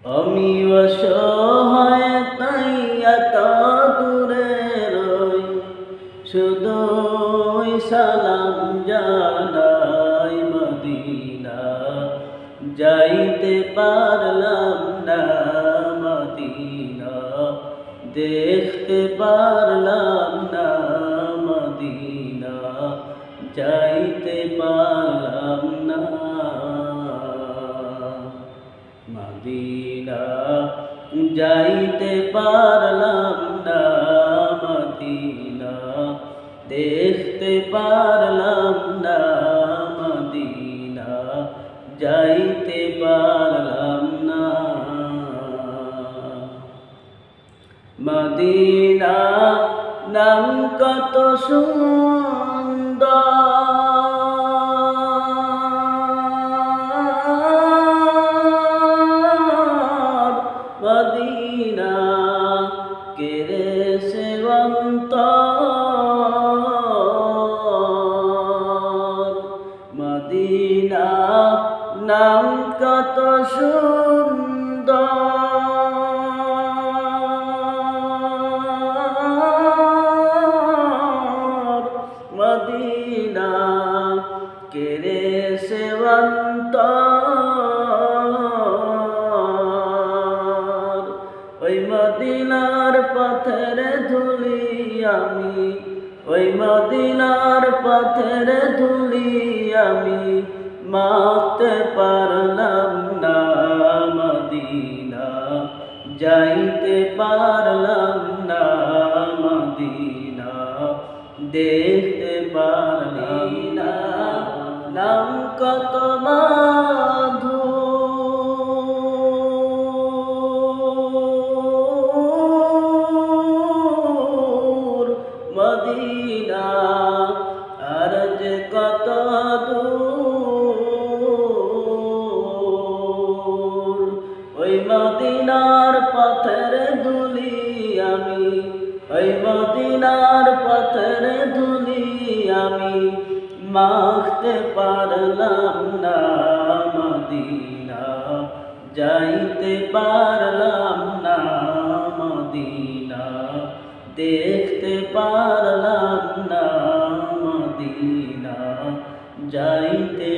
আমি অসহায় তাই এত দূরে রই, শুধুই সালাম জানাই মদিনা, যাইতে পারলাম না মদিনা, দেখতে পারলাম না মদিনা, যাইতে পারলাম না মদিনা, যাইতে পারলাম না মদিনা, দেখতে পারলাম না মদিনা, যাইতে পারলাম না মদিনা। নাম কত সুন্দর, মদিনা কেড়ে সে অন্তর, মদিনা নাম কত সুন্দর, মদিনা কেড়ে সে অন্তর। ওই মদিনার পথের ধুলি আমি, ওই মদিনার পথের ধুলি আমি মাখতে পারলাম না মদিনা, যাইতে পারলাম না মদিনা, দেখতে পারলাম না। নাম কত মধুর মদিনা, আর যে কত দূর। ওই মদিনার পথের ধুলি আমি, ওই মদিনার পথের ধুলি আমি মাখতে পারলাম না মদিনা, যাইতে পারলাম না মদিনা, দেখতে পারলাম না মদিনা, যাইতে